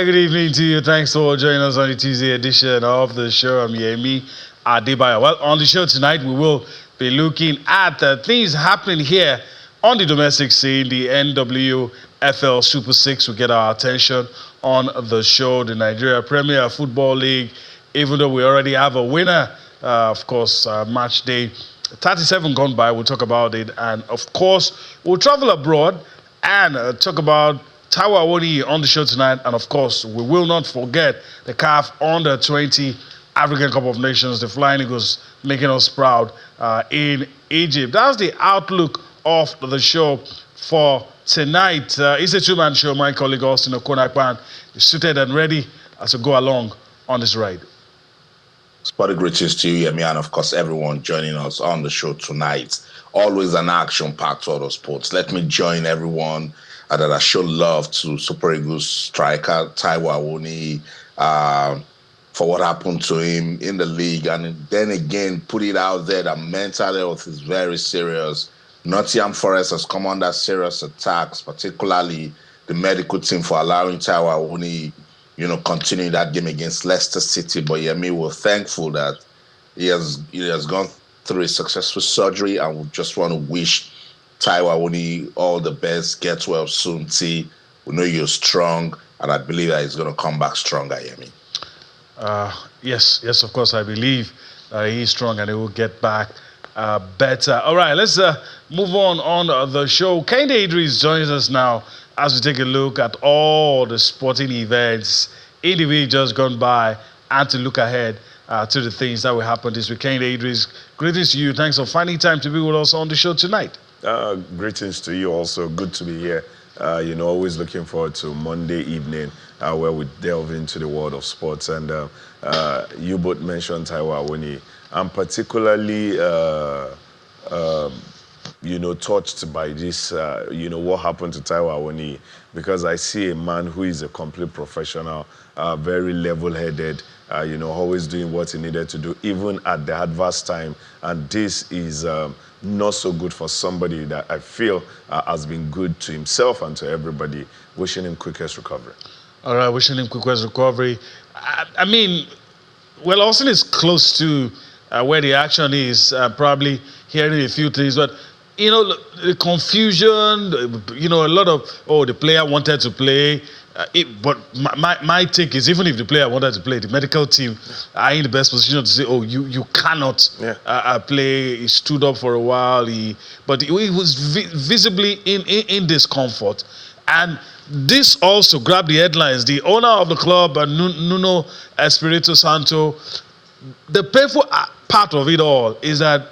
Very good evening to you. Thanks for joining us on the Tuesday edition of the show. I'm Yemi Adebayo. Well, on the show tonight, we will be looking at things happening here on the domestic scene. The NWFL Super 6 will get our attention on the show. The Nigeria Premier Football League, even though we already have a winner, of course, match day 37 gone by. We'll talk about it. And, of course, we'll travel abroad and talk about Awoniyi on the show tonight, and of course, we will not forget the CAF Under-20 African Cup of Nations, the Flying Eagles making us proud in Egypt. That's the outlook of the show for tonight. It's a two-man show. My colleague Austin Okonakpan is suited and ready to go along on this ride. Sporty greetings to you, Yemi, and of course, everyone joining us on the show tonight. Always an action-packed Auto Sports. Let me join everyone that I show love to Super Eagles striker Awoniyi for what happened to him in the league, and then again put it out there that mental health is very serious. Nottingham Forest has come under serious attacks, particularly the medical team for allowing Awoniyi, continue that game against Leicester City. But Yemi, we're thankful that he has gone through a successful surgery, and we just want to wish Awoniyi all the best. Get well soon, T. We know you're strong, and I believe that he's going to come back stronger, Yemi. Yes, of course, I believe he's strong and he will get back better. All right, let's move on the show. Kehinde Idris joins us now as we take a look at all the sporting events in the week just gone by and to look ahead to the things that will happen this week. Kehinde Idris, greetings to you. Thanks for finding time to be with us on the show tonight. Greetings to you also. Good to be here. Always looking forward to Monday evening where we delve into the world of sports. And you both mentioned Awoniyi. I'm particularly, touched by this, what happened to Awoniyi, because I see a man who is a complete professional, very level-headed, always doing what he needed to do, even at the adverse time. And this is not so good for somebody that I feel has been good to himself and to everybody. Wishing him quickest recovery. All right, wishing him quickest recovery. I mean, well, Austin is close to where the action is, probably hearing a few things, but the confusion, a lot of, the player wanted to play. But my take is, even if the player wanted to play, the medical team are in the best position to say, you cannot play. He stood up for a while, but he was visibly in discomfort. And this also grabbed the headlines. The owner of the club, Nuno Espirito Santo, the painful part of it all is that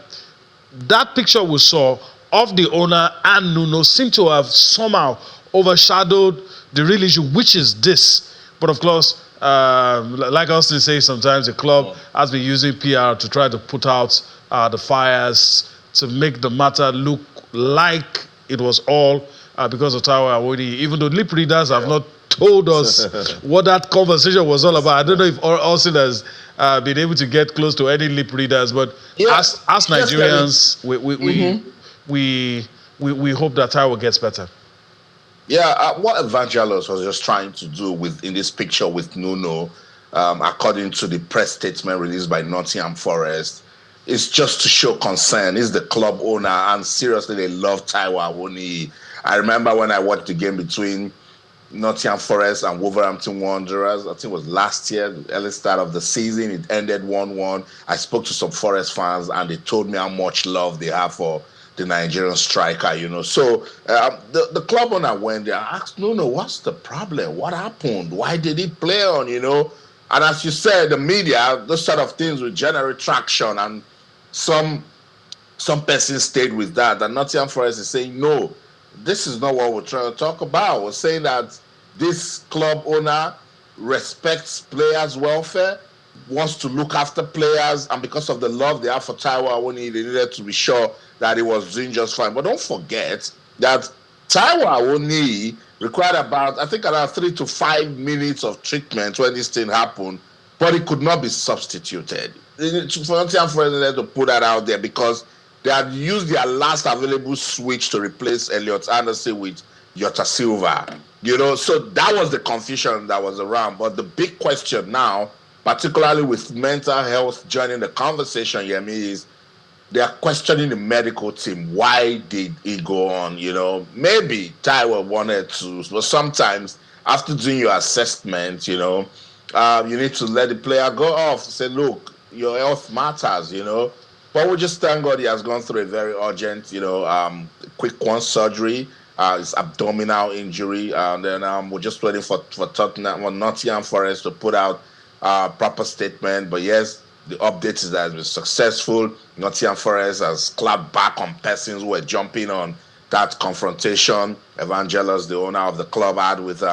picture we saw of the owner and Nuno seemed to have somehow overshadowed the real issue, which is this. But of course, like Austin says, sometimes the club has been using PR to try to put out the fires, to make the matter look like it was all because of Awoniyi, even though lip readers have not told us what that conversation was all about. I don't know if Austin has been able to get close to any lip readers, but as Nigerians, we hope that Tawa gets better. Yeah, what Evangelos was just trying to do in this picture with Nuno, according to the press statement released by Nottingham Forest, is just to show concern. He's the club owner, and seriously, they love Awoniyi. I remember when I watched the game between Nottingham Forest and Wolverhampton Wanderers. I think it was last year, the early start of the season. It ended 1-1. I spoke to some Forest fans, and they told me how much love they have for the Nigerian striker, So the club owner went there and asked Nuno, what's the problem? What happened? Why did he play on, And as you said, the media, those sort of things will generate traction, and some person stayed with that. And Nottingham Forest is saying, no, this is not what we're trying to talk about. We're saying that this club owner respects players' welfare, wants to look after players, and because of the love they have for Awoniyi, they needed to be sure that he was doing just fine. But don't forget that Awoniyi required about 3 to 5 minutes of treatment when this thing happened, but it could not be substituted. For Nottingham Forest to put that out there because they had used their last available switch to replace Elliot Anderson with Jota Silva. So that was the confusion that was around. But the big question now, particularly with mental health joining the conversation, Yemi, is they are questioning the medical team. Why did he go on? Maybe Taiwo wanted to, but sometimes after doing your assessment, you need to let the player go off. Say, look, your health matters, But we just thank God he has gone through a very urgent, quick one surgery. His abdominal injury, and then we're just waiting for Nottingham Forest to put out a proper statement. But yes, the update is that it's been successful. Nottingham Forest has clapped back on persons who were jumping on that confrontation Evangelos, the owner of the club, had with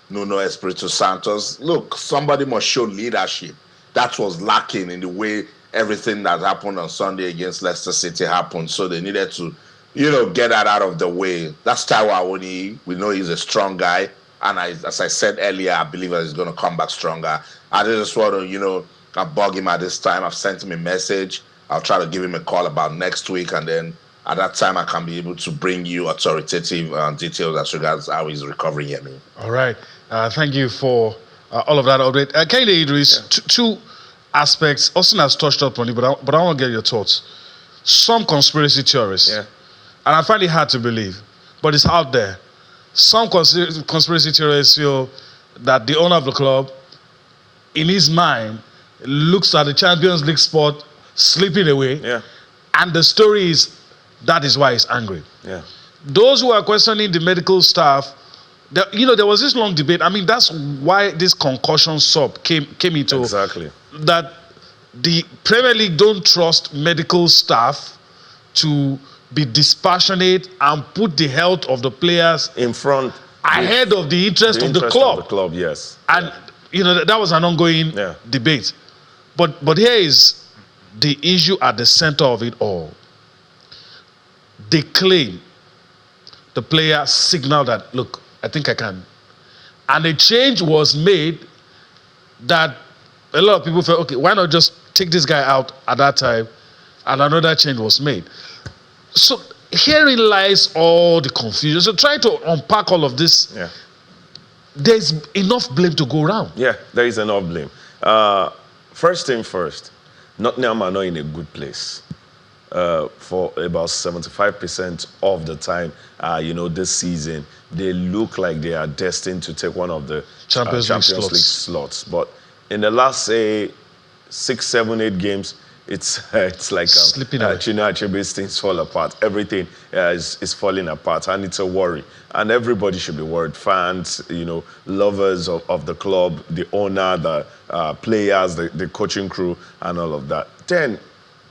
Nuno Espirito Santos. Look, somebody must show leadership. That was lacking in the way everything that happened on Sunday against Leicester City happened. So they needed to get that out of the way. That's Taiwo Awoniyi. We know he's a strong guy. And as I said earlier, I believe that he's going to come back stronger. I just want to, bug him at this time. I've sent him a message. I'll try to give him a call about next week. And then at that time, I can be able to bring you authoritative details as regards how he's recovering, Yemi. All right. Thank you for all of that update. Kehinde Idris, two aspects. Austin has touched upon it, but I want to get your thoughts. Some conspiracy theorists. Yeah. And I find it hard to believe, but it's out there. Some conspiracy theorists feel that the owner of the club, in his mind, looks at the Champions League spot slipping away. Yeah. And the story is that is why he's angry. Yeah. Those who are questioning the medical staff, there was this long debate. I mean, that's why this concussion sub came into. Exactly. That the Premier League don't trust medical staff to be dispassionate and put the health of the players in front ahead of the interest of the club. Of the club, yes. And that was an ongoing debate. But here is the issue at the center of it all. They claim the player signaled that, look, I think I can. And a change was made that a lot of people felt, okay, why not just take this guy out at that time? And another change was made. So herein lies all the confusion. So try to unpack all of this. Yeah. There's enough blame to go around. Yeah, there is enough blame. First thing first, Nottingham are not in a good place. For about 75% of the time, this season, they look like they are destined to take one of the Champions League slots. But in the last, say, 6, 7, 8 games, it's like Chinua Achebe's things fall apart. Everything is falling apart, and it's a worry. And everybody should be worried. Fans, lovers of the club, the owner, the players, the coaching crew, and all of that. Then,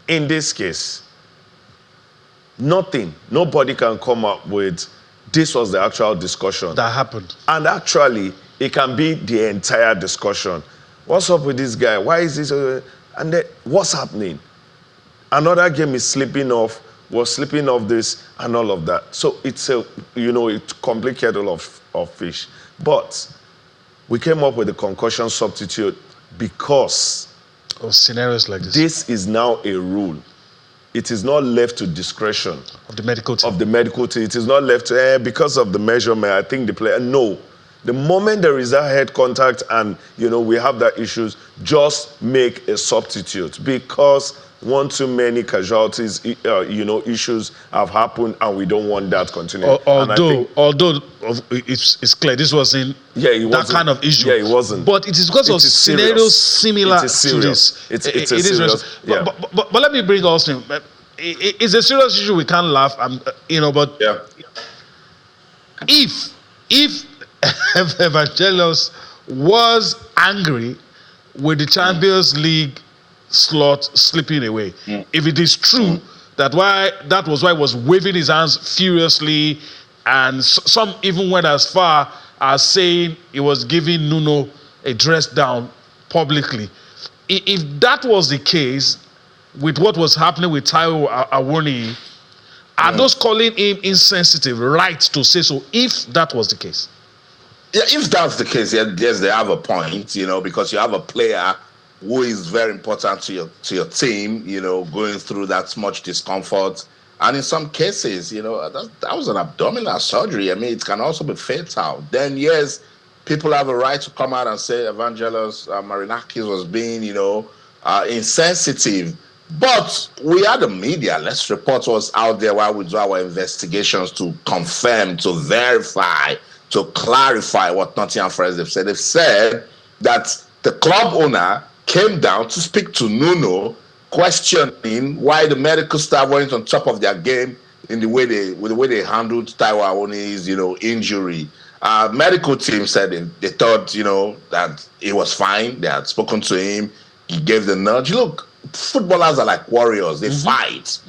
in this case, nobody can come up with, this was the actual discussion. That happened. And actually, it can be the entire discussion. What's up with this guy? Why is this? And then, what's happening? Another game is slipping off, was slipping off this, and all of that. So it's a complete kettle of fish. But we came up with a concussion substitute because of scenarios like this. This is now a rule. It is not left to discretion of the medical team. It is not left to, because of the measurement, I think the player, no. The moment there is that head contact and, we have that issues, just make a substitute, because one too many casualties, issues have happened, and we don't want that continuing. Although it's clear this wasn't that kind of issue. Yeah, it wasn't. But it is because of scenarios similar to this. It's serious. Yeah. But let me bring Austin. It's a serious issue. We can't laugh. But yeah. If Evangelos was angry with the Champions League slot slipping away, if it is true that was why he was waving his hands furiously, and some even went as far as saying he was giving Nuno a dress down publicly. If that was the case with what was happening with Taiwo Awoniyi, are those calling him insensitive right to say so, if that was the case? Yeah, if that's the case, yes, they have a point, because you have a player who is very important to your team, going through that much discomfort. And in some cases, that was an abdominal surgery. I mean, it can also be fatal. Then, yes, people have a right to come out and say Evangelos Marinakis was being, insensitive. But we are the media. Let's report what's out there while we do our investigations to confirm, to verify, to clarify what Nottingham Forest have said. They've said that the club owner came down to speak to Nuno, questioning why the medical staff weren't on top of their game with the way they handled Taiwo Awoniyi's, injury. Medical team said they thought, that he was fine. They had spoken to him. He gave the nudge. Look, footballers are like warriors. They fight.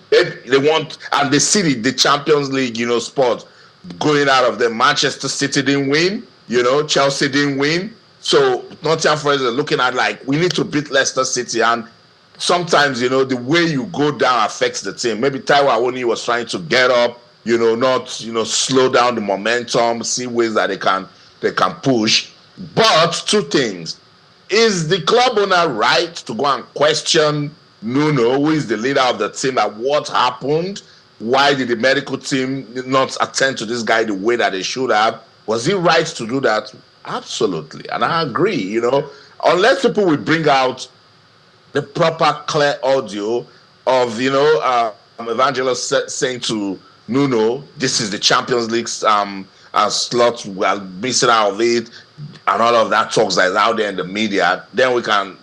They want, and they see the Champions League, sport going out of them. Manchester City didn't win. Chelsea didn't win. So Nottingham Forest are looking at we need to beat Leicester City, and sometimes, the way you go down affects the team. Maybe Taiwo Awoniyi was trying to get up, not, slow down the momentum, see ways that they can push. But two things. Is the club owner right to go and question Nuno, who is the leader of the team, at what happened? Why did the medical team not attend to this guy the way that they should have? Was he right to do that? Absolutely. And I agree, unless people will bring out the proper clear audio of Evangelos saying to Nuno, this is the Champions League slot, we are missing out of it, and all of that talks that is out there in the media, then we can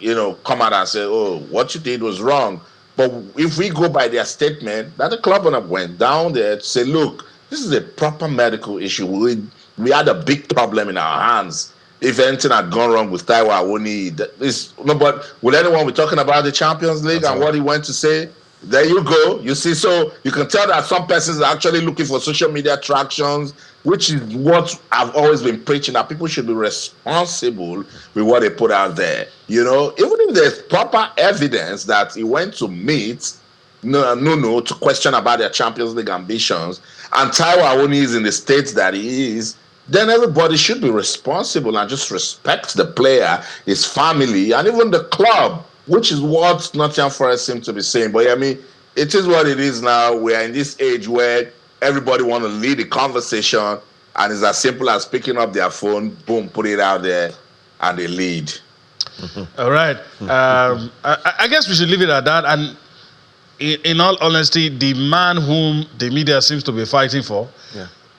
come out and say, oh, what you did was wrong. But if we go by their statement that the club owner went down there to say, look, this is a proper medical issue, we had a big problem in our hands. If anything had gone wrong with Taiwo Awoniyi, but will anyone be talking about the Champions League and what he went to say? There you go. You see, so you can tell that some persons are actually looking for social media attractions, which is what I've always been preaching, that people should be responsible with what they put out there. Even if there's proper evidence that he went to meet Nuno to question about their Champions League ambitions, and Taiwo Awoniyi is in the state that he is, then everybody should be responsible and just respect the player, his family, and even the club, which is what Nottingham Forest seem to be saying. But I mean, it is what it is now. We are in this age where everybody want to lead the conversation, and it's as simple as picking up their phone, boom, put it out there, and they lead. All right. I guess we should leave it at that. And in all honesty, the man whom the media seems to be fighting for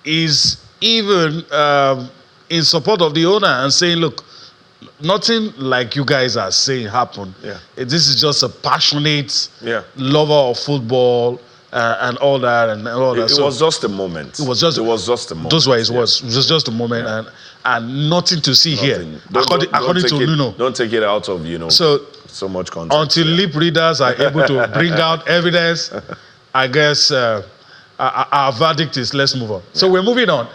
is even in support of the owner and saying, look, nothing like you guys are saying happened. This is just a passionate lover of football and all that and all that. It was just a moment. It was just a moment. Those were his words. It was just a moment and nothing to see here. According to Nuno. Don't take it out of so much context. Until lip readers are able to bring out evidence, I guess our verdict is let's move on. So we're moving on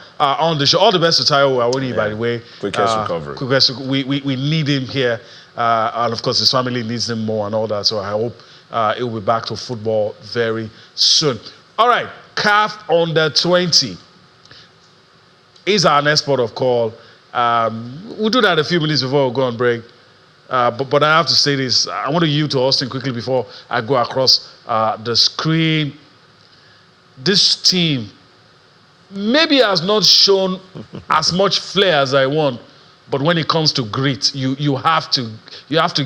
the show. All the best to Taiwo Awoniyi, by the way. Quickest recovery. We need him here, and of course his family needs him more and all that. So I hope he'll be back to football very soon. All right, CAF Under-20 is our next port of call. We'll do that a few minutes before we go on break. But I have to say this. I want to yield to Austin quickly before I go across the screen. This team maybe has not shown as much flair as I want, but when it comes to grit, you have to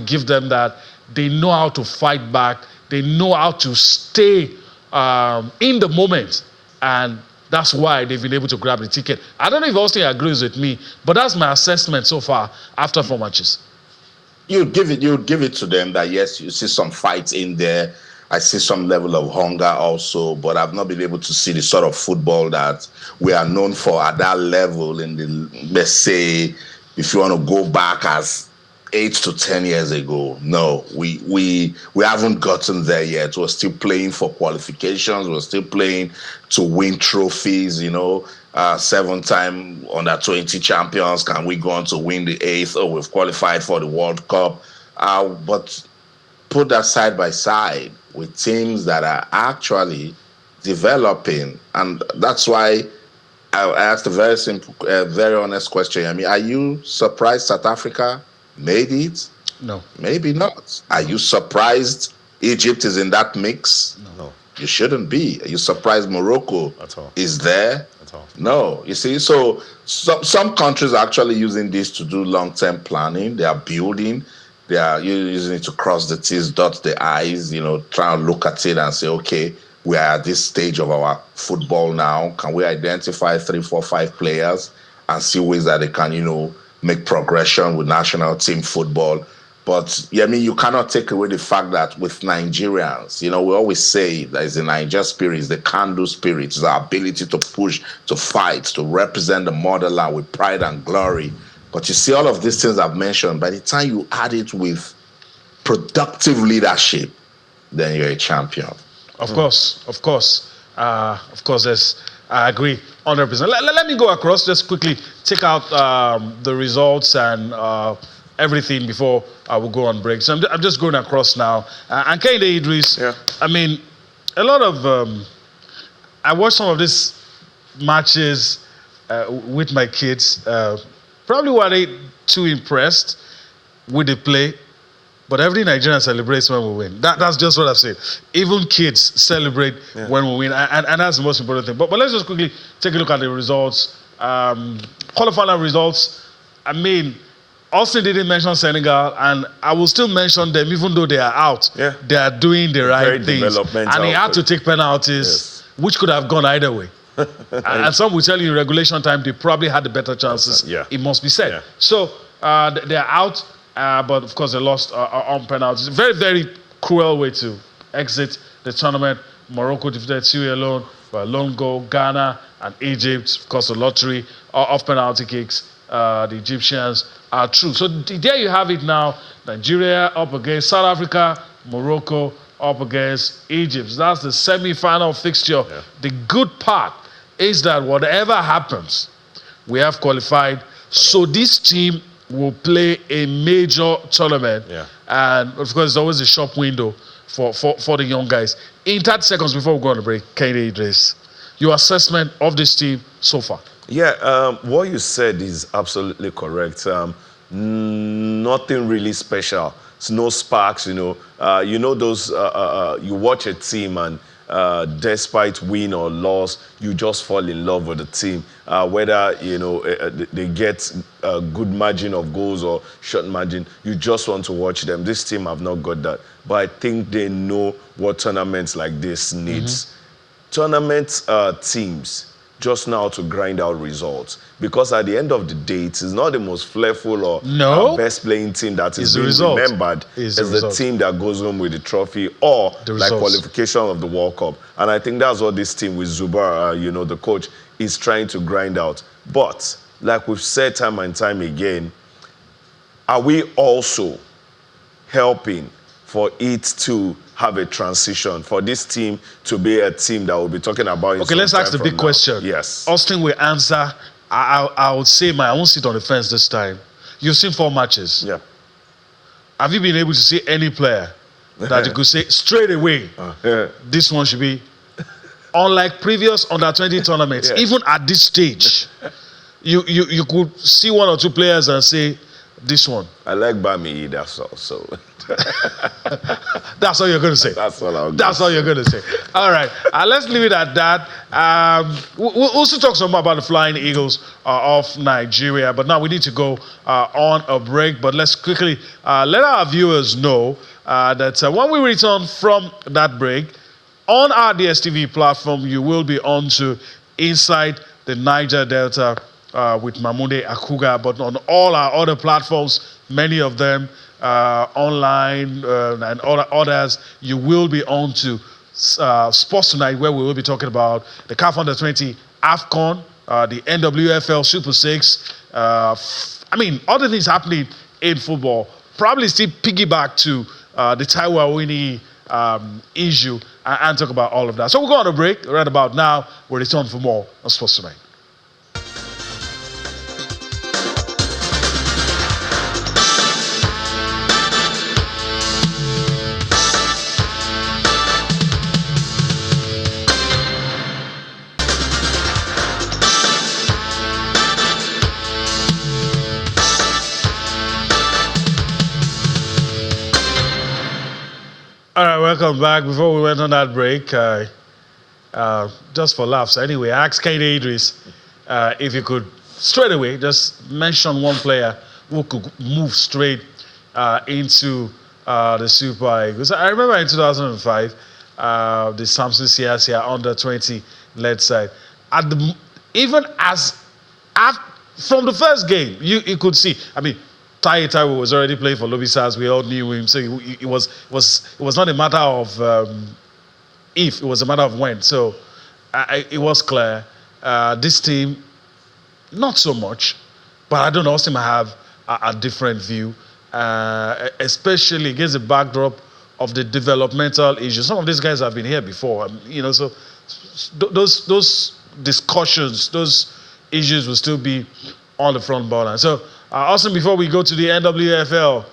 give them that. They know how to fight back. They know how to stay in the moment, and that's why they've been able to grab the ticket. I don't know if Austin agrees with me, but that's my assessment so far after 4 matches. You give it to them that yes, you see some fights in there. I see some level of hunger also, but I've not been able to see the sort of football that we are known for at that level in the, let's say, if you want to go back as 8 to 10 years ago. No, we haven't gotten there yet. We're still playing for qualifications. We're still playing to win trophies, 7-time Under-20 champions. Can we go on to win the 8th? Oh, we've qualified for the World Cup. But put that side by side with teams that are actually developing. And that's why I asked a very simple, very honest question. I mean, are you surprised South Africa made it? No. Maybe not. Are you surprised Egypt is in that mix? No. You shouldn't be. Are you surprised Morocco At all. is there? At all. No. You see, so some countries are actually using this to do long-term planning. They are building. They are using it to cross the T's, dot the I's, try and look at it and say, okay, we are at this stage of our football now. Can we identify 3, 4, 5 players and see ways that they can, make progression with national team football? But you cannot take away the fact that with Nigerians, we always say that is the Niger spirit, it's the can-do spirit, it's our ability to push, to fight, to represent the motherland with pride and glory. But you see all of these things I've mentioned, by the time you add it with productive leadership, then you're a champion. Of course. Yes, I agree 100%. Let me go across, just quickly take out the results and everything before we go on break. So I'm just going across now. And Kehinde Idris, Yeah. I mean, a lot of... I watched some of these matches with my kids. Probably weren't too impressed with the play. But every Nigerian celebrates when we win. That's just what I've said. Even kids celebrate when we win, and that's the most important thing. But let's just quickly take a look at the results. Quarterfinal results. I mean, Austin didn't mention Senegal, and I will still mention them even though they are out. Yeah. They are doing the right Very things. developmental. And he had to take penalties, Yes. which could have gone either way. And some will tell you in regulation time, they probably had the better chances, Yeah. it must be said. Yeah. So they're out. But of course, they lost on penalties. Very, very cruel way to exit the tournament. Morocco defeated 2 alone, but a lone goal. Ghana and Egypt, of course, the lottery off penalty kicks. The Egyptians are true. So there you have it now. Nigeria up against South Africa, Morocco up against Egypt. So that's the semi-final fixture. Yeah. The good part is that whatever happens, we have qualified. So this team will play a major tournament. Yeah. And of course, there's always a shop window for the young guys. In 30 seconds before we go on the break, Kehinde Idris, your assessment of this team so far. Yeah, what you said is absolutely correct. Nothing really special. It's no sparks, those, you watch a team and despite win or loss, you just fall in love with the team. Whether, they get a good margin of goals or short margin, you just want to watch them. This team have not got that. But I think they know what tournaments like this needs. Tournament teams just know how to grind out results. Because at the end of the day, it is not the most flairful or best playing team that is being remembered. It's the team that goes home with the trophy or like qualification of the World Cup. And I think that's what this team with Zubar, the coach, is trying to grind out. But like we've said time and time again, are we also helping for it to have a transition, for this team to be a team that we'll be talking about? Okay, let's ask the big question. Yes. Austin will answer. I would say, I won't sit on the fence this time. You've seen 4 matches. Yeah. Have you been able to see any player that you could say straight away, this one should be, unlike previous under-20 tournaments, even at this stage, you could see 1 or 2 players and say, this one. I like Bami, that's all. So that's all you're going to say. That's all you're going to say. All right. Let's leave it at that. We'll still talk some more about the Flying Eagles of Nigeria. But now we need to go on a break. But let's quickly let our viewers know that when we return from that break, on our DSTV platform, you will be on to Inside the Niger Delta with Mamunde Akuga. But on all our other platforms, many of them, online and others, you will be on to Sports Tonight, where we will be talking about the CAF Under-20 AFCON, the NWFL Super 6. Other things happening in football. Probably still piggyback to the Taiwo Awoniyi issue and talk about all of that. So we'll go on a break right about now. We'll return for more on Sports Tonight. All right, welcome back. Before we went on that break, just for laughs anyway, I asked Kane Idris if you could straight away just mention one player who could move straight into the Super Eagles. I remember in 2005, the Samson Siasia under 20 led side. Even from the first game, you could see. I mean, Tai Taiwo was already playing for Lobby Stars. We all knew him, so it was not a matter of if, it was a matter of when. So it was clear. This team, not so much, but I don't know. Austin might have a different view, especially against the backdrop of the developmental issues. Some of these guys have been here before, so those discussions, those issues will still be on the front burner. So, Austin, before we go to the NWFL,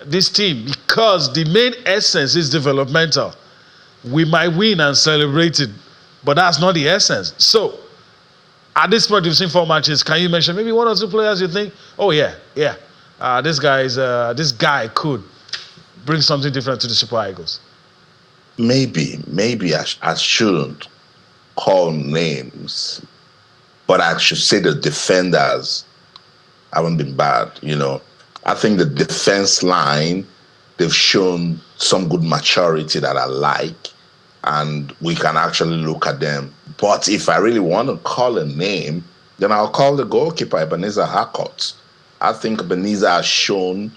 this team, because the main essence is developmental, we might win and celebrate it, but that's not the essence. So, at this point, you've seen 4 matches. Can you mention maybe 1 or 2 players you think, oh yeah, this guy could bring something different to the Super Eagles? Maybe I shouldn't call names, but I should say the defenders haven't been bad. I think the defense line, they've shown some good maturity that I like, and we can actually look at them. But if I really want to call a name, then I'll call the goalkeeper, Ebenezer Harcourt. I think Ebenezer has shown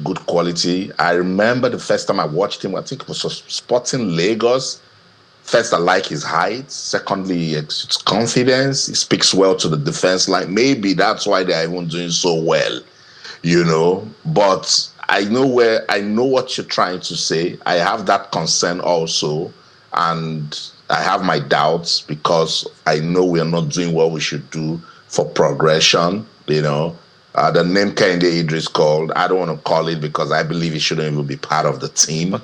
good quality. I remember the first time I watched him, I think it was Sporting Lagos. First, I like his height. Secondly, it's confidence. He speaks well to the defense line. Maybe that's why they're even doing so well, But I know what you're trying to say. I have that concern also, and I have my doubts because I know we are not doing what we should do for progression. The name Kehinde Idris called, I don't want to call it because I believe he shouldn't even be part of the team,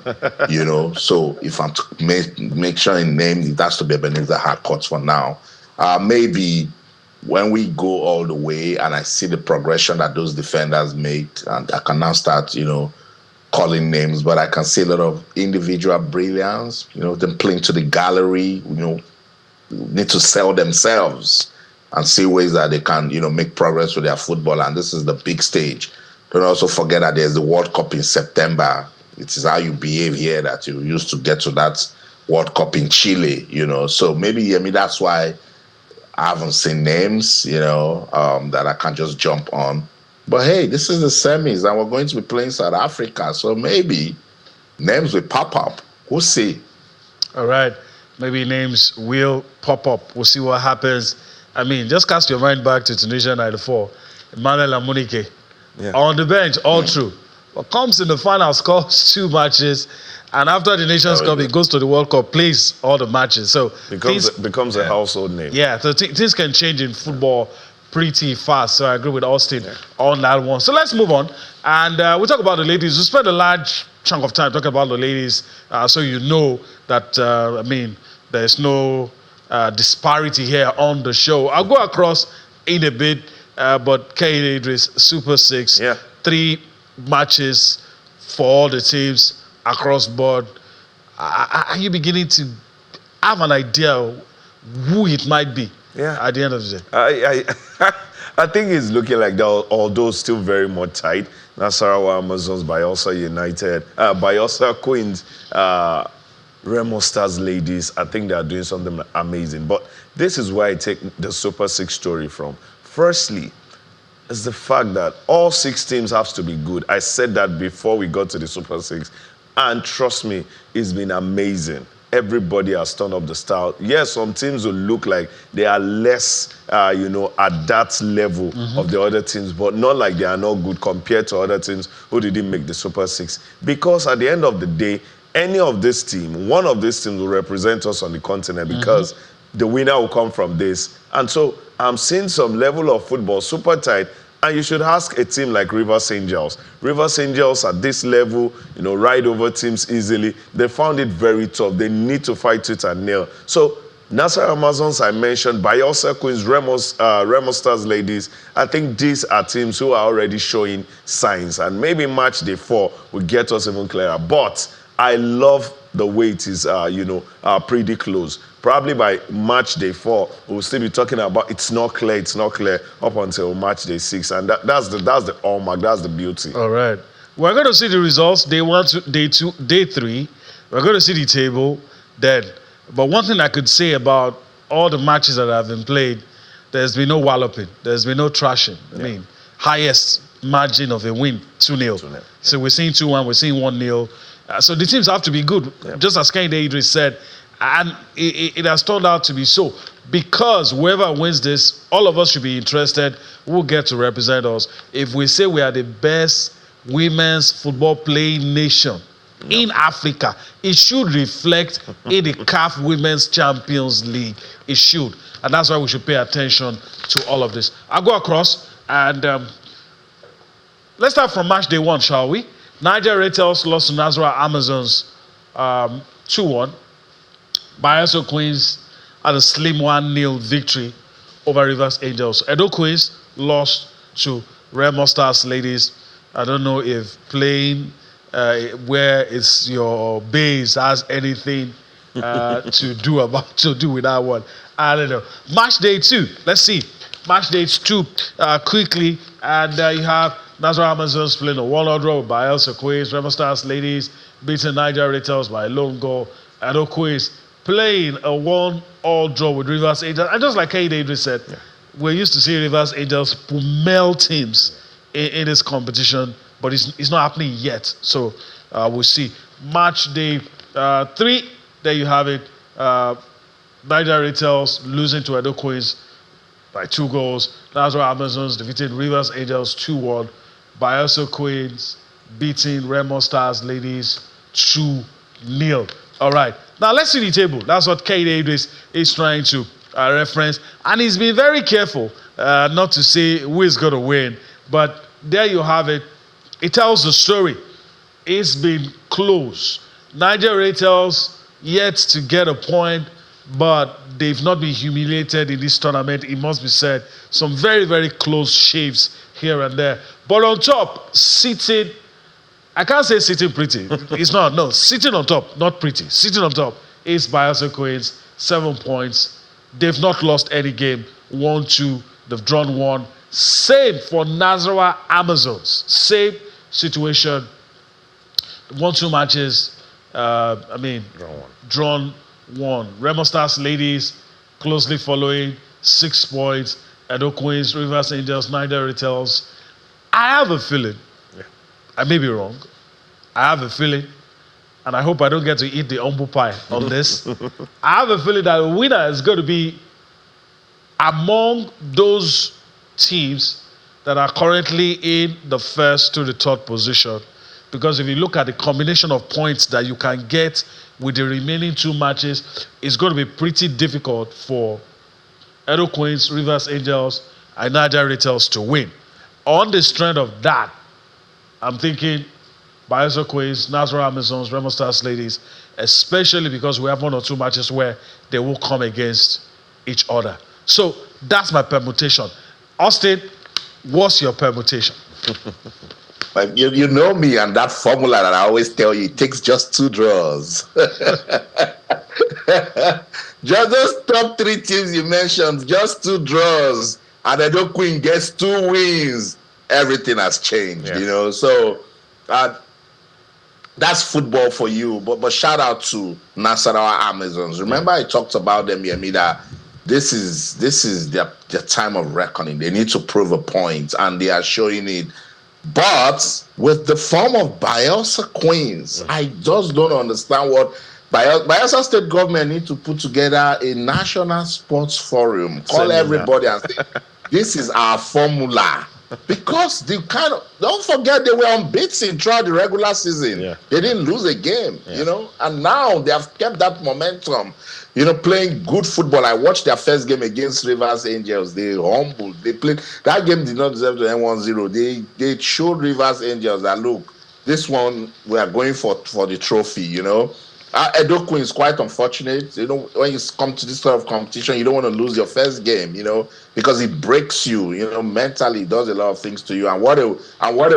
So if I'm to make sure in name, it has to be Ebenezer Harcourt for now. Maybe when we go all the way and I see the progression that those defenders made, and I can now start, calling names, but I can see a lot of individual brilliance, them playing to the gallery, need to sell themselves and see ways that they can, make progress with their football. And this is the big stage. Don't also forget that there's the World Cup in September. It is how you behave here that you used to get to that World Cup in Chile, So maybe, that's why I haven't seen names, that I can just jump on. But hey, this is the semis and we're going to be playing South Africa. So maybe names will pop up. We'll see. All right. Maybe names will pop up. We'll see what happens. I mean, just cast your mind back to Tunisia 94. Emmanuel Amunike on the bench, all true. But comes in the final, scores 2 matches, and after the Nations Cup, he goes to the World Cup, plays all the matches. So becomes a household name. Yeah, so things can change in football pretty fast. So I agree with Austin on that one. So let's move on, and we'll talk about the ladies. We spent a large chunk of time talking about the ladies, so you know that there's no disparity here on the show. I'll go across in a bit, but Kehinde Idris, Super 6, 3 matches for all the teams across board. Are you beginning to have an idea who it might be at the end of the day? I think it's looking like that, although still very much tight. Nasarawa Amazons, Bayelsa United, Bayelsa Queens, Remo Stars ladies, I think they are doing something amazing. But this is where I take the Super 6 story from. Firstly, is the fact that all 6 teams have to be good. I said that before we got to the Super 6. And trust me, it's been amazing. Everybody has turned up the style. Yes, some teams will look like they are less, at that level of the other teams, but not like they are not good compared to other teams who didn't make the Super 6. Because at the end of the day, any of this team, one of these teams will represent us on the continent because the winner will come from this. And so I'm seeing some level of football super tight. And you should ask a team like Rivers Angels. Rivers Angels at this level, ride over teams easily. They found it very tough. They need to fight tooth and nail. So Nasser Amazons, I mentioned, Bayelsa Queens, Remo Stars ladies. I think these are teams who are already showing signs. And maybe match day 4 will get us even clearer. But I love the weight is, pretty close. Probably by match day 4, we'll still be talking about it's not clear up until match day 6, and that's the hallmark, that's the beauty. All right. We're going to see the results day 1 to day 2, day 3. We're going to see the table then. But one thing I could say about all the matches that have been played, there's been no walloping. There's been no trashing. I mean, highest margin of a win, 2-0. 2-0. So we're seeing 2-1, we're seeing 1-0. So the teams have to be good, just as Kehinde Idris said. And it has turned out to be so. Because whoever wins this, all of us should be interested. We'll get to represent us. If we say we are the best women's football playing nation in Africa, it should reflect in the CAF Women's Champions League. It should. And that's why we should pay attention to all of this. I'll go across and let's start from match day 1, shall we? Niger Rattles lost to Nasarawa Amazons 2-1. Bayelsa Queens had a slim 1-0 victory over Rivers Angels. Edo Queens lost to Remo Stars Ladies. I don't know if playing where it's your base has anything to do with that one. I don't know. Match day 2. Let's see. Match day 2 quickly, and you have Nasarawa Amazons playing a 1-0 draw with Bayelsa Queens. Remo Stars Ladies beating Niger Rattles by a lone goal. Edo Queens playing a 1-1 draw with Rivers Angels. And just like Kehinde Idris said, we're used to see Rivers Angels pummel teams in this competition, but it's not happening yet. So we'll see. Match day 3, there you have it. Niger Rattles losing to Edo Queens by 2 goals. Nasarawa Amazons defeating Rivers Angels 2-1. Bayelsa Queens beating Remo Stars Ladies 2-0. All right. Now let's see the table. That's what Kehinde Idris is trying to reference. And he's been very careful not to say who is going to win. But there you have it. It tells the story. It's been close. Niger Rattles yet to get a point, but they've not been humiliated in this tournament. It must be said. Some very, very close shaves here and there. But on top, sitting, I can't say sitting pretty. It's not, no. Sitting on top, not pretty. Sitting on top is Bayelsa Queens, 7 points. They've not lost any game. 1-2, they've drawn 1. Same for Nasarawa Amazons. Same situation. 1-2 matches. Drawn 1. Remo Stars Ladies closely following, 6 points. Edo Queens, Rivers Angels, Niger Rattles. I have a feeling, I may be wrong, I have a feeling, and I hope I don't get to eat the humble pie on this. I have a feeling that the winner is going to be among those teams that are currently in the 1st to the 3rd position. Because if you look at the combination of points that you can get with the remaining 2 matches, it's going to be pretty difficult for Edo Queens, Rivers Angels, and Niger Rattles to win. On the strength of that, I'm thinking Bayelsa Queens, Nasarawa Amazons, Remo Stars Ladies, especially because we have 1 or 2 matches where they will come against each other. So that's my permutation. Austin, what's your permutation? But you know me and that formula that I always tell you, it takes just 2 draws. Just those top 3 teams you mentioned, just 2 draws. And Edo Queen gets 2 wins. Everything has changed, So that's football for you. But shout out to Nasarawa Amazons. Remember I talked about them, Yemi, that this is their time of reckoning. They need to prove a point, and they are showing it. But with the form of Bayelsa Queens, I just don't understand what Bayelsa State government need to put together a national sports forum. Call everybody and say, this is our formula. Because don't forget they were unbeaten throughout the regular season. Yeah. They didn't lose a game, and now they have kept that momentum, playing good football. I watched their first game against Rivers Angels. They humbled. They played. That game did not deserve to end 1-0. They showed Rivers Angels that, look, this one, we are going for the trophy, Edo Queen is quite unfortunate. When you come to this sort of competition, you don't want to lose your first game, because it breaks you, mentally. It does a lot of things to you. And what a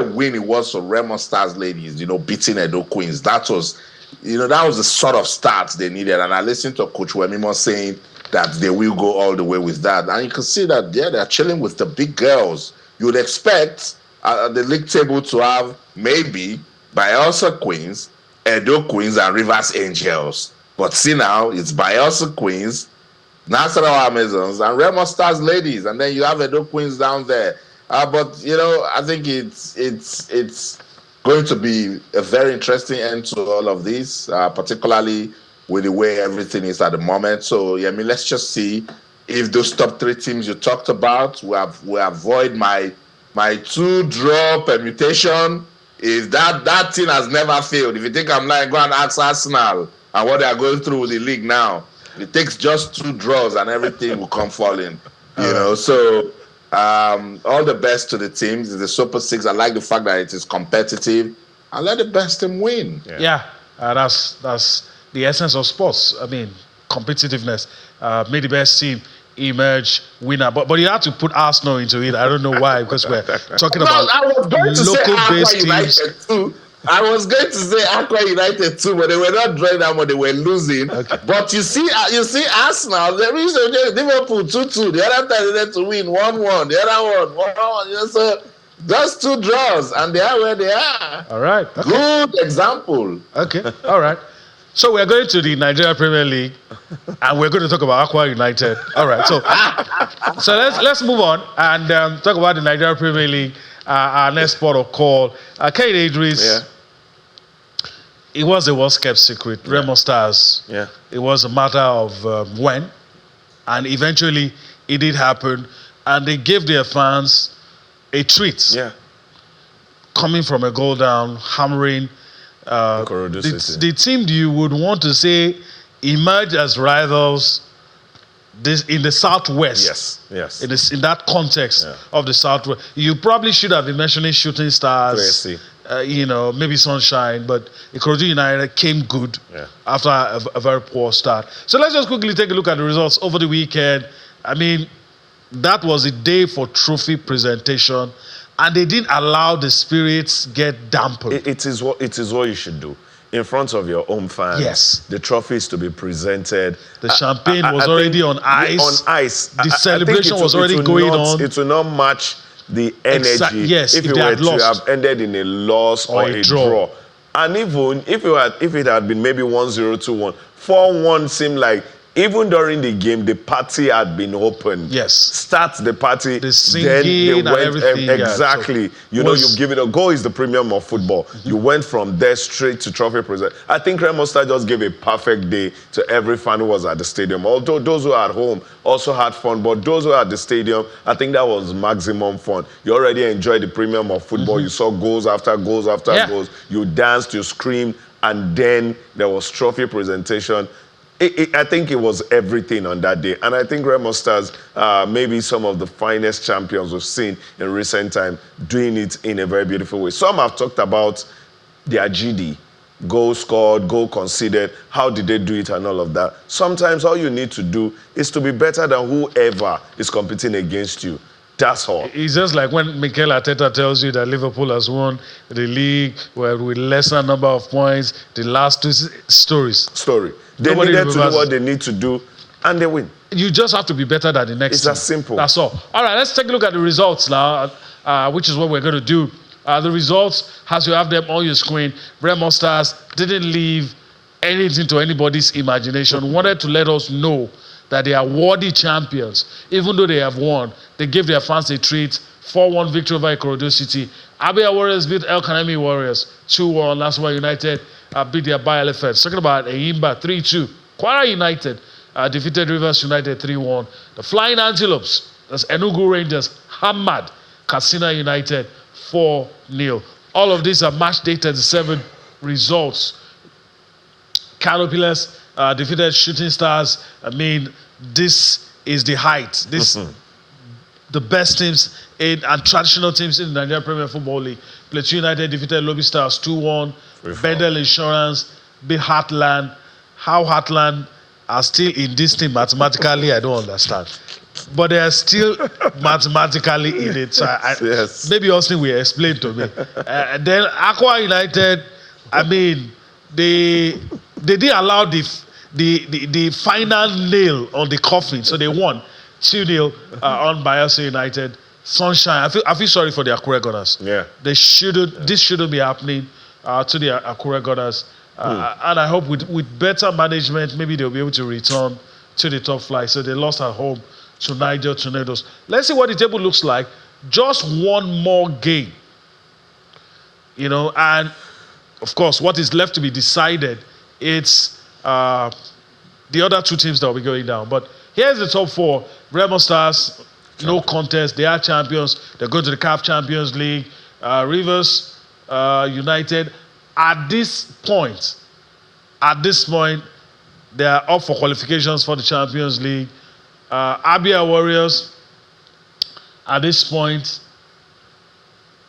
win it was for Remo Stars Ladies, beating Edo Queens. That was that was the sort of start they needed. And I listened to Coach Wemimo saying that they will go all the way with that. And you can see that, they're chilling with the big girls. You would expect the league table to have maybe Bayelsa Queens, Edo Queens, and Rivers Angels. But see now, it's Bayelsa Queens, Nasarawa Amazons, and Remo Stars Ladies. And then you have Edo Queens down there. But, I think it's going to be a very interesting end to all of this, particularly with the way everything is at the moment. So, let's just see if those top 3 teams you talked about will avoid my 2-draw permutation. If that team has never failed, if you think I'm lying, go and ask Arsenal and what they are going through with the league now. It takes just 2 draws and everything will come falling. So all the best to the teams. It's the Super 6. I like the fact that it is competitive, and let the best team win. That's the essence of sports. I mean, competitiveness. May the best team emerge winner. But you have to put Arsenal into it. I don't know why, because we're talking about local-based teams. I was going to say Aqua United too, but they were not drawing that much. They were losing. Okay. But you see Arsenal. There is Liverpool 2-2. The other time they had to win 1-1. The other one 1-1. So just 2 draws, and they are where they are. All right. Okay. Good example. Okay. All right. So we're going to the Nigeria Premier League, and we're going to talk about Aqua United. All right. So let's move on and talk about the Nigeria Premier League. Our next port of call, Kate Idris. Yeah. It was a well-kept secret. Remo Stars. Yeah. It was a matter of when, and eventually it did happen, and they gave their fans a treat. Yeah. Coming from a goal down, hammering the team you would want to say emerged as rivals in the Southwest. Yes. In that context of the Southwest. You probably should have been mentioning Shooting Stars, maybe Sunshine, but Ikorodu United came good after a very poor start. So let's just quickly take a look at the results over the weekend. I mean, that was a day for trophy presentation, and they didn't allow the spirits get dampened. It is what you should do. In front of your own fans. Yes. The trophy is to be presented. The champagne was already on ice. On ice. The celebration was already going on. It will not match the energy yes, if it it were had lost. to have ended in a loss or a draw. And even if it had been maybe 1-0, 2-1, 4-1 seemed like even during the game, the party had been opened. Yes. Start the party. The singing then they went, and everything. Exactly. So you give it a goal is the premium of football. Mm-hmm. You went from there straight to trophy present. I think Remo Star just gave a perfect day to every fan who was at the stadium. Although those who are at home also had fun, but those who are at the stadium, I think that was maximum fun. You already enjoyed the premium of football. Mm-hmm. You saw goals after goals after goals. You danced, you screamed, and then there was trophy presentation. I think it was everything on that day. And I think Remo Stars, maybe some of the finest champions we've seen in recent time, doing it in a very beautiful way. Some have talked about their GD, goal scored, goal conceded, how did they do it and all of that. Sometimes all you need to do is to be better than whoever is competing against you. That's all. It's just like when Mikel Arteta tells you that Liverpool has won the league with lesser number of points, the last 2 story. They needed to do what they need to do, and they win. You just have to be better than the next It's team. as simple. That's all. All right, let's take a look at the results now, which is what we're going to do. The results, as you have them on your screen, Remo Stars didn't leave anything to anybody's imagination. Wanted to let us know that they are worthy champions. Even though they have won, they gave their fans a treat. 4-1 victory over Ikorodu City. Abia Warriors beat El Kanemi Warriors 2-1. Nasarawa United beat their BLFS. Talking about Eyimba 3-2. Kwara United defeated Rivers United 3-1. The Flying Antelopes, that's Enugu Rangers, hammered Katsina United 4-0. All of these are match day 37 results. Canopilas defeated Shooting Stars. I mean, this is the height. This the best teams and traditional teams in the Nigerian Premier Football League. Plateau United defeated Lobby Stars 2-1. Bendel Insurance beat Heartland. How Heartland are still in this team mathematically, I don't understand. But they are still mathematically in it. So yes. Maybe Austin will explain to me. And then Aqua United, I mean, they didn't allow the final nail on the coffin, so they won 2-0 on Bayelsa United. Sunshine. I feel sorry for the Akure Gunners. Yeah. This shouldn't be happening to the Akure Gunners. And I hope with better management, maybe they'll be able to return to the top flight. So they lost at home to Niger Tornadoes. Let's see what the table looks like. Just one more game. And of course, what is left to be decided, it's the other two teams that will be going down. But here's the top four. Remo Stars, no contest. They are champions. They go to the CAF Champions League. Rivers United, at this point, they are up for qualifications for the Champions League. Abia Warriors, at this point,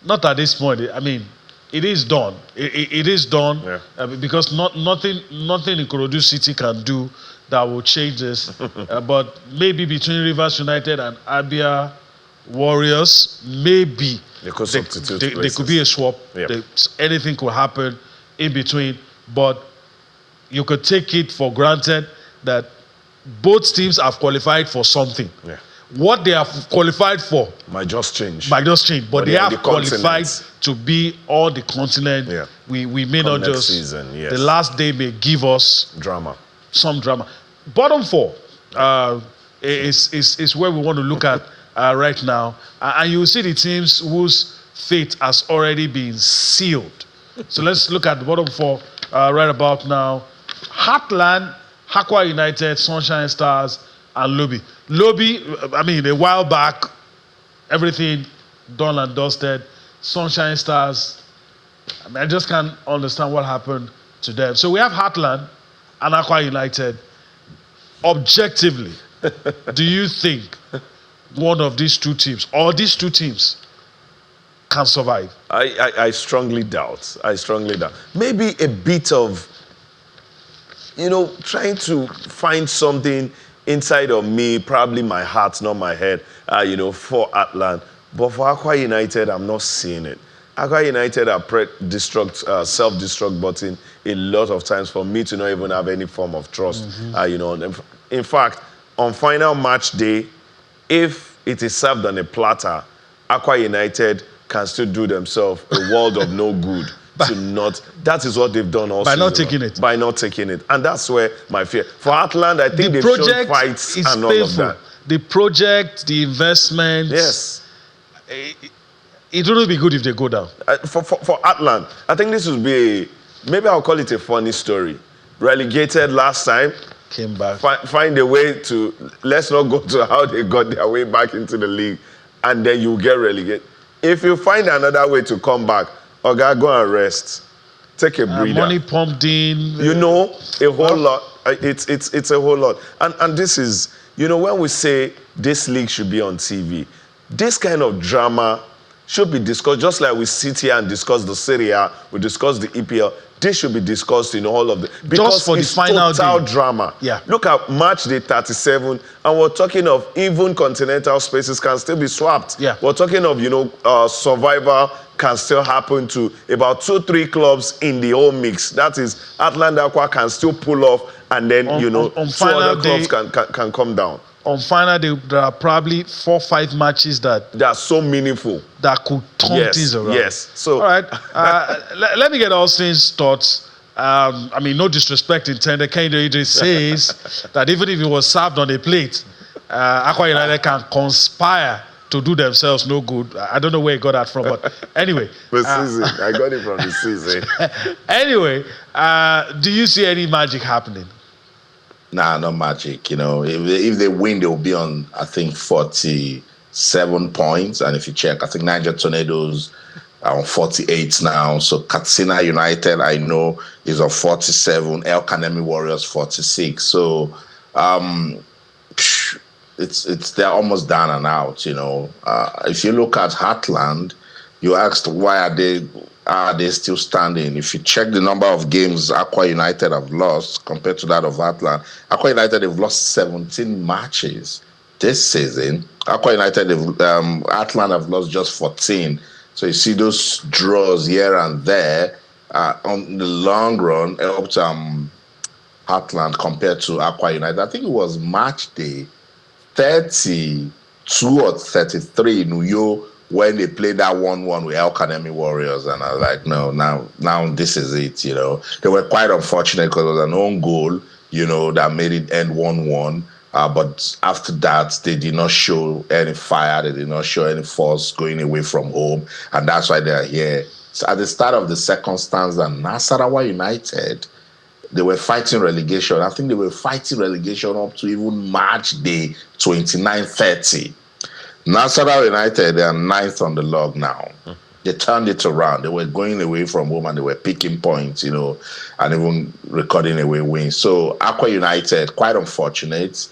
not at this point. I mean, it is done. It is done because nothing Ikorodu City can do that will change this. But maybe between Rivers United and Abia Warriors, maybe they could substitute. They could be a swap. Yep. Anything could happen in between. But you could take it for granted that both teams have qualified for something. Yeah. What they have qualified for might just change. But they have qualified to be all the continent. Yeah. We may not just season, yes. The last day may give us some drama. Bottom four is where we want to look at right now, and you will see the teams whose fate has already been sealed. So let's look at the bottom four right about now. Heartland, Akwa United, Sunshine Stars, and Lobby. I mean, a while back, everything done and dusted. Sunshine Stars, I just can't understand what happened to them. So we have Heartland and Akwa United. Objectively, do you think one of these two teams or these two teams can survive? I strongly doubt. Maybe a bit of, trying to find something inside of me, probably my heart, not my head, for Heartland. But for Akwa United, I'm not seeing it. Akwa United are self-destruct button a lot of times for me to not even have any form of trust. In fact, on final match day, if it is served on a platter, Akwa United can still do themselves a world of no good. That is what they've done also. By not taking it. By not taking it. And that's where my fear. For Heartland, I think they've shown fights and all of that. The project, the investment. Yes. It wouldn't be good if they go down. For Heartland, I think this would be, maybe I'll call it a funny story. Relegated last time. Came back. Find a way to, let's not go to how they got their way back into the league, and then you get relegated. If you find another way to come back, okay, go and rest. Take a breather. Money pumped in. A whole lot. It's a whole lot. And this is, when we say this league should be on TV, this kind of drama should be discussed, just like we sit here and discuss the Serie A, we discuss the EPL. This should be discussed in all of the, because just for it's the final total day. Drama. Yeah. Look at match day 37, and we're talking of even continental spaces can still be swapped. Yeah. We're talking of survival can still happen to about 2-3 clubs in the whole mix. That is, Atlanta Aqua can still pull off, and then on two other clubs can come down. On final day, there are probably 4-5 matches that are so meaningful that could turn things around. Yes. So, all right. Let me get Austin's thoughts. I mean, no disrespect intended. Kehinde Idris says that even if it was served on a plate, Akwa United can conspire to do themselves no good. I don't know where he got that from, but anyway. The season. I got it from the season. Anyway, do you see any magic happening? Nah, not magic. If they win, they will be on, I think, 47 points. And if you check, I think Niger Tornadoes are on 48 now. So Katsina United, I know, is on 47. El Kanemi Warriors 46. So they're almost down and out. If you look at Heartland, you asked why are they still standing? If you check the number of games Akwa United have lost compared to that of Heartland, Akwa United have lost 17 matches this season. Akwa United, Heartland have lost just 14. So you see those draws here and there. on the long run helped Heartland compared to Aqua United. I think it was match day 32 or 33 in Uyo when they played that 1-1 with El Academy Warriors, and I was like, no, now this is it. They were quite unfortunate because it was an own goal, that made it end 1-1. But after that, they did not show any fire. They did not show any force going away from home, and that's why they are here. So at the start of the second stanza, Nasarawa United, they were fighting relegation. I think they were fighting relegation up to even March day 29-30. Nasarawa United, they are 9th on the log now. They turned it around. They were going away from home and they were picking points, and even recording away wins. So Aqua United, quite unfortunate.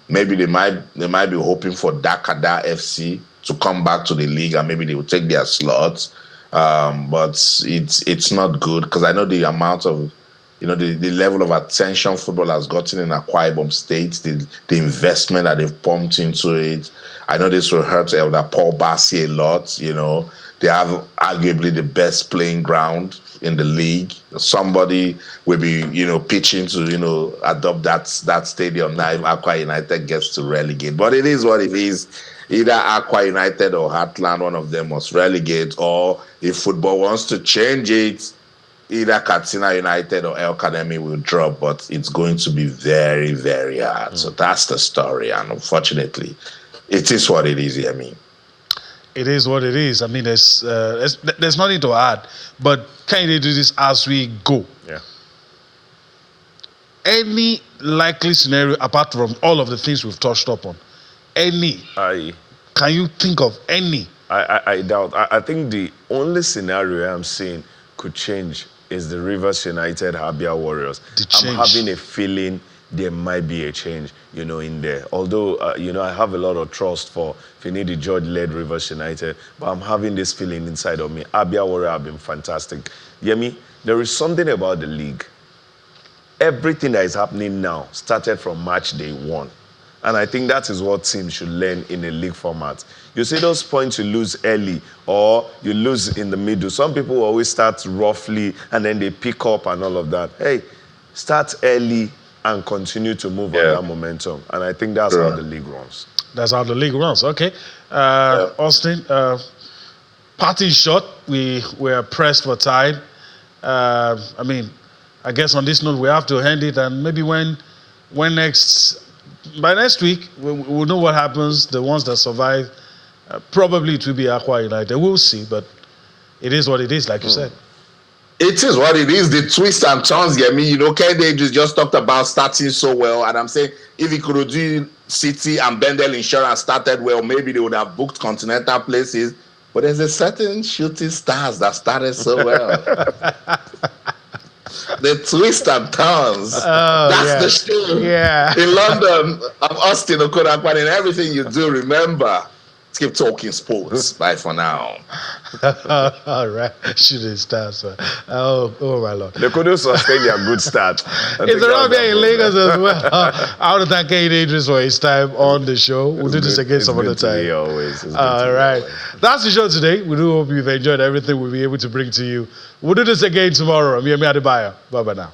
Maybe they might be hoping for Dakada FC to come back to the league and maybe they will take their slots. But it's not good because I know the amount of the level of attention football has gotten in Akwa Ibom State, the investment that they've pumped into it. I know this will hurt Elder Paul Bassi a lot. They have arguably the best playing ground in the league. Somebody will be, pitching to, adopt that stadium now if Aqua United gets to relegate. But it is what it is. Either Aqua United or Heartland, one of them must relegate, or if football wants to change it, either Katsina United or El Academy will drop, but it's going to be very, very hard. So that's the story, and unfortunately, it is what it is. It is what it is. I mean, there's nothing to add, but can you do this as we go? Yeah. Any likely scenario apart from all of the things we've touched upon? Any? Can you think of any? I doubt. I think the only scenario I'm seeing could change is the Rivers United Habia Warriors. I'm having a feeling there might be a change, in there. Although, I have a lot of trust for Finidi George-led Rivers United, but I'm having this feeling inside of me. Abia Warriors have been fantastic. Yemi, there is something about the league. Everything that is happening now started from match day 1. And I think that is what teams should learn in a league format. You see those points you lose early or you lose in the middle. Some people always start roughly and then they pick up and all of that. Hey, start early and continue to move on that momentum. And I think that's how the league runs. That's how the league runs. Okay. Austin, parting shot. We are pressed for time. I guess on this note, we have to end it. And maybe by next week, we'll know what happens. The ones that survive, probably it will be Aqua United. We'll see, but it is what it is, like you said. It is what it is. The twists and turns, Kende just talked about starting so well, and I'm saying if Ikorodu City and Bendel Insurance started well, maybe they would have booked continental places. But there's a certain shooting stars that started so well. The twist and turns. That's the show. Yeah. In London, I'm Austin Okorakwan. In everything you do, remember, keep talking sports. Bye for now. All right. Shooting stars. Oh my Lord. They couldn't sustain their good start. It's around here in Lagos as well. I want to thank Kane Idris for his time on the show. We'll do this again some other time. All right. That's the show today. We do hope you've enjoyed everything we'll be able to bring to you. We'll do this again tomorrow. I'm Yemi Adebayo. Bye-bye now.